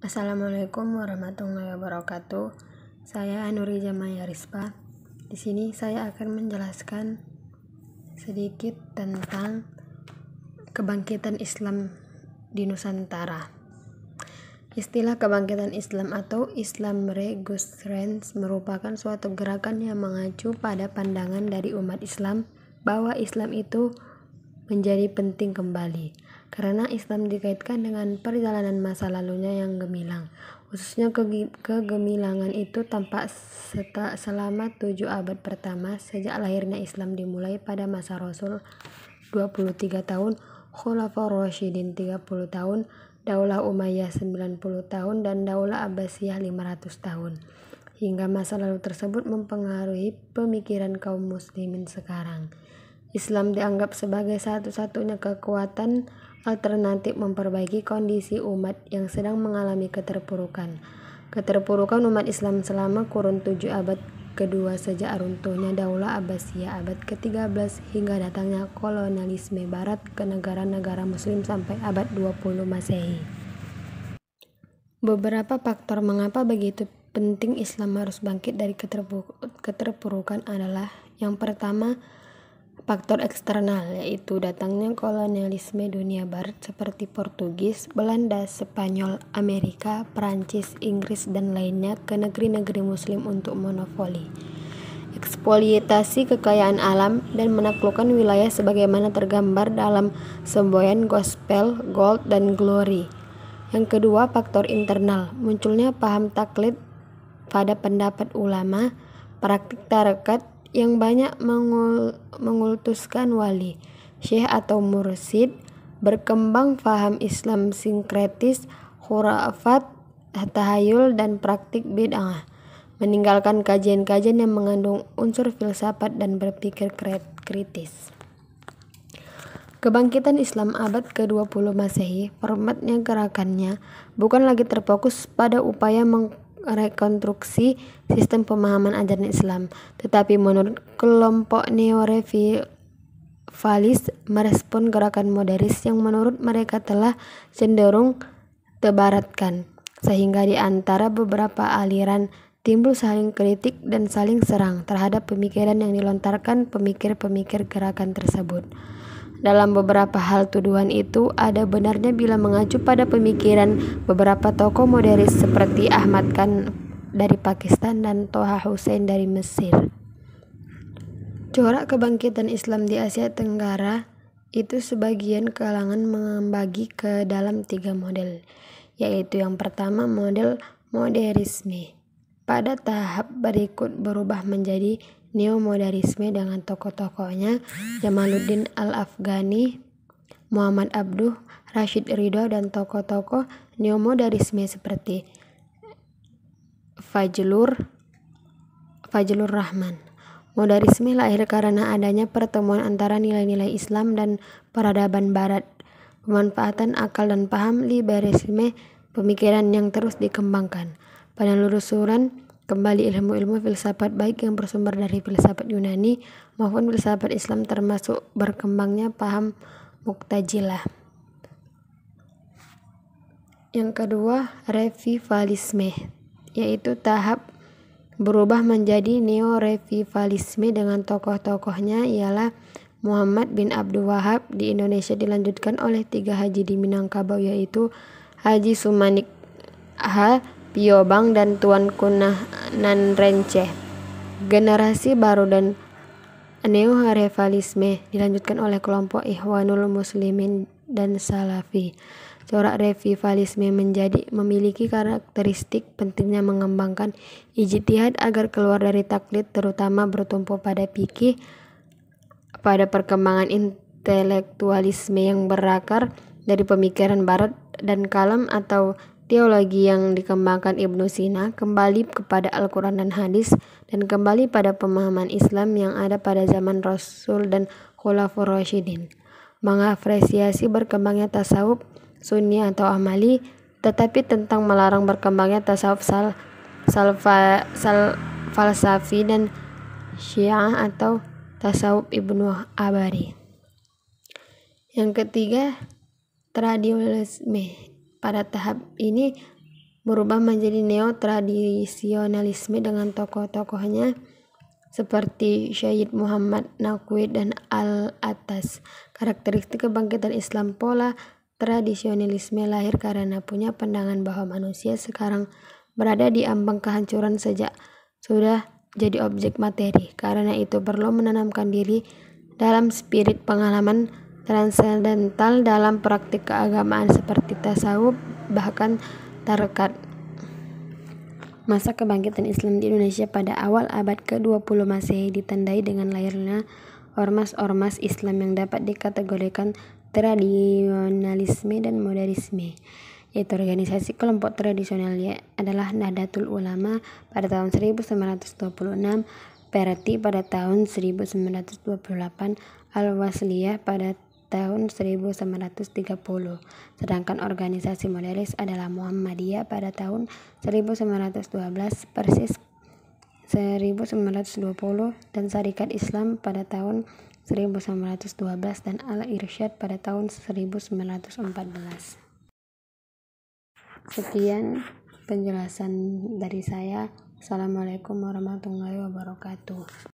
Assalamualaikum warahmatullahi wabarakatuh. Saya Nuri Jamaya Rispa. Di sini saya akan menjelaskan sedikit tentang kebangkitan Islam di Nusantara. Istilah kebangkitan Islam atau Islam Resurgence merupakan suatu gerakan yang mengacu pada pandangan dari umat Islam bahwa Islam itu menjadi penting kembali, karena Islam dikaitkan dengan perjalanan masa lalunya yang gemilang. Khususnya kegemilangan itu tampak selama 7 abad pertama sejak lahirnya Islam, dimulai pada masa Rasul 23 tahun, Khulafaur Rasyidin 30 tahun, Daulah Umayyah 90 tahun, dan Daulah Abbasiyah 500 tahun. Hingga masa lalu tersebut mempengaruhi pemikiran kaum muslimin sekarang. Islam dianggap sebagai satu-satunya kekuatan alternatif memperbaiki kondisi umat yang sedang mengalami keterpurukan. Keterpurukan umat Islam selama kurun 7 abad kedua sejak runtuhnya Daulah Abbasiyah abad ke-13 hingga datangnya kolonialisme Barat ke negara-negara Muslim sampai abad 20 Masehi. Beberapa faktor mengapa begitu penting Islam harus bangkit dari keterpurukan adalah: yang pertama, faktor eksternal, yaitu datangnya kolonialisme dunia barat seperti Portugis, Belanda, Spanyol, Amerika, Perancis, Inggris, dan lainnya ke negeri-negeri muslim untuk monopoli, eksploitasi kekayaan alam, dan menaklukkan wilayah sebagaimana tergambar dalam semboyan Gospel, Gold, dan Glory. Yang kedua, faktor internal, munculnya paham taklid pada pendapat ulama, praktik tarekat yang banyak mengultuskan wali, syekh atau mursyid, berkembang faham Islam sinkretis, khurafat, tahayul, dan praktik bid'ah, meninggalkan kajian-kajian yang mengandung unsur filsafat dan berpikir kritis. Kebangkitan Islam abad ke-20 Masehi, formatnya gerakannya bukan lagi terfokus pada upaya rekonstruksi sistem pemahaman ajaran Islam, tetapi menurut kelompok neo-revivalis merespon gerakan modernis yang menurut mereka telah cenderung tebaratkan, sehingga di antara beberapa aliran timbul saling kritik dan saling serang terhadap pemikiran yang dilontarkan pemikir-pemikir gerakan tersebut. Dalam beberapa hal tuduhan itu ada benarnya bila mengacu pada pemikiran beberapa tokoh modernis seperti Ahmad Khan dari Pakistan dan Toha Hussein dari Mesir. Corak kebangkitan Islam di Asia Tenggara itu sebagian kalangan membagi ke dalam 3 model, yaitu yang pertama model modernisme. Pada tahap berikut berubah menjadi neo-modernisme dengan tokoh-tokohnya Jamaluddin Al-Afghani, Muhammad Abduh, Rashid Ridho, dan tokoh-tokoh neo-modernisme seperti Fajlur Rahman. Modernisme lahir karena adanya pertemuan antara nilai-nilai Islam dan peradaban Barat, pemanfaatan akal dan paham liberalisme, pemikiran yang terus dikembangkan, penelusuran kembali ilmu-ilmu filsafat baik yang bersumber dari filsafat Yunani maupun filsafat Islam, termasuk berkembangnya paham Mu'tazilah. Yang kedua, revivalisme, yaitu tahap berubah menjadi neo-revivalisme dengan tokoh-tokohnya ialah Muhammad bin Abdul Wahab. Di Indonesia dilanjutkan oleh 3 haji di Minangkabau, yaitu Haji Sumanik H. Piobang dan Tuanku Nan Renceh. Generasi baru dan neo-revivalisme dilanjutkan oleh kelompok Ikhwanul Muslimin dan Salafi. Corak revivalisme memiliki karakteristik pentingnya mengembangkan ijtihad agar keluar dari taklid, terutama bertumpu pada fikih, pada perkembangan intelektualisme yang berakar dari pemikiran Barat dan kalam atau teologi yang dikembangkan Ibnu Sina, kembali kepada Al-Quran dan Hadis, dan kembali pada pemahaman Islam yang ada pada zaman Rasul dan Khulafaur Rasyidin. Mengapresiasi berkembangnya tasawuf sunni atau amali, tetapi tentang melarang berkembangnya tasawuf falsafi dan syiah atau tasawuf Ibnu Abari. Yang ketiga, tradisionalisme. Pada tahap ini berubah menjadi neo-tradisionalisme dengan tokoh-tokohnya seperti Syed Muhammad Naqvi dan Al-Attas. Karakteristik kebangkitan Islam: pola tradisionalisme lahir karena punya pandangan bahwa manusia sekarang berada di ambang kehancuran sejak sudah jadi objek materi. Karena itu perlu menanamkan diri dalam spirit pengalaman transendental dalam praktik keagamaan seperti tasawuf, bahkan tarekat. Masa kebangkitan Islam di Indonesia pada awal abad ke-20 Masehi ditandai dengan lahirnya ormas-ormas Islam yang dapat dikategorikan tradisionalisme dan modernisme, yaitu organisasi kelompok tradisional adalah Nahdlatul Ulama pada tahun 1926, PRT pada tahun 1928, Al-Wasliyah pada tahun 1930. Sedangkan organisasi modernis adalah Muhammadiyah pada tahun 1912, Persis 1920, dan Syarikat Islam pada tahun 1912 dan Al-Irsyad pada tahun 1914. Sekian penjelasan dari saya. Assalamualaikum warahmatullahi wabarakatuh.